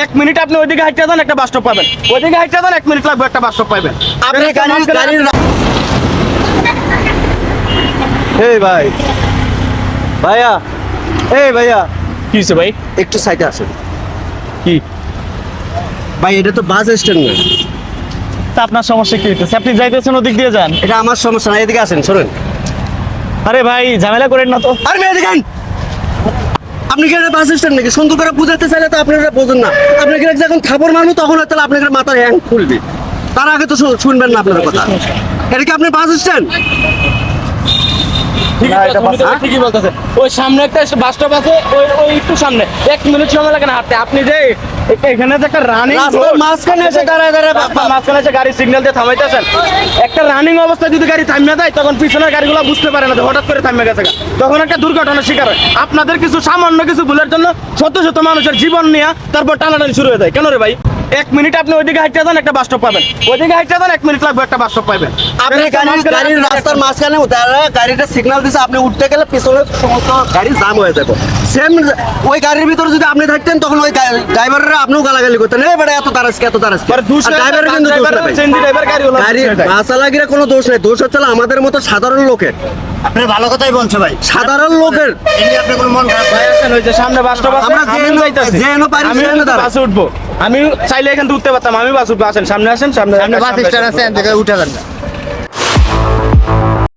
1 minute আপনি ওইদিকে হাইটে যান, একটা বাস স্টপ পাবেন। ওইদিকে হাইটে যান, 1 মিনিট লাগবে, একটা বাস স্টপ পাবেন। আপনি গাড়ির এই ভাই ভাইয়া, এই ভাইয়া কি হয়েছে ভাই? একটু সাইডে আসেন। কি ভাই এটা তো বাস স্ট্যান্ড না, তা আপনার সমস্যা কি হইতেছে? আপনি যাইতেছেন ওদিক দিয়ে যান। এটা আমার সমস্যা না, এদিকে আসেন, শোনেন। আরে ভাই ঝামেলা করেন না তো। আরে মেয়ে দেখেন, আপনি কি এটা বাস স্ট্যান্ড নাকি? সুন্দর করে বুঝাতে চাইলে তো আপনারা বোঝেন না। আপনাকে যখন থাপড় মারবো তখন হয়তো আপনার মাথার হ্যাং খুলবে, তার আগে তো শুনবেন না আপনার কথা। এটা কি আপনার বাস স্ট্যান্ড? ঠিকই বলতেছে। ওই সামনে একটা বাস স্টপ আছে, ওই একটু সামনে 1 মিনিট সময় লাগে না হাঁটতে। আপনি যে এখানে যে একটা রানিং রাস্তার মাঝখানে এসে দাঁড়ায় মাঝখানে এসে গাড়ি সিগন্যাল দিয়ে থামাইতেছেন। একটা রানিং অবস্থায় যদি গাড়ি থামিয়ে দেয় তখন পিছনের গাড়িগুলো বুঝতে পারে না যে হঠাৎ করে থামিয়ে গেছে, তখন একটা দুর্ঘটনার শিকার হয়। আপনাদের কিছু সামান্য কিছু ভুলের জন্য শত শত মানুষের জীবন নিয়ে তারপর টানাটানি শুরু হয়ে যায়। কেন রে ভাই? 1 মিনিট আপনি ওইদিকে হাইটে যান, একটা বাস স্টপ পাবেন। ওইদিকে হাইটে যান, 1 মিনিট লাগবে, একটা বাস স্টপ পাবেন। আপনি গাড়ির রাস্তার মাঝখানে দাঁড়ায় গাড়িটা সিগন্যাল দিছে, আপনি উঠতে গেলে পিছনে সমস্ত গাড়ি জাম হয়ে যাবে। সেম ওই গাড়ির ভিতরে যদি আপনি থাকতেন তখন ওই ড্রাইভাররা আপনিও গালাগালি করতেন, এই বেটা এত তারাস এত তারাস। ড্রাইভারের কিন্তু দোষ নাই, গাড়ির বাসালাগিরা কোনো দোষ নেই, দোষ হচ্ছে আমাদের মতো সাধারণ লোকের। আপনি ভালো কথাই বলছো ভাই, সাধারণ লোকের এমনি আপনি কোনো মন খারাপ ভাই আসেন, ওই যে সামনে বাস স্টপ আছে, আমরা আমিও যাইতাছি। যেন পারি আমি সেখানে দাঁড়াই। বাসে উঠবো, আমি চাইলে এখান থেকে উঠতে পারতাম, আমি বাস উঠবো। আসেন সামনে আসেন, সামনে বাস স্ট্যান্ড আছে, এখান থেকে উঠে যান।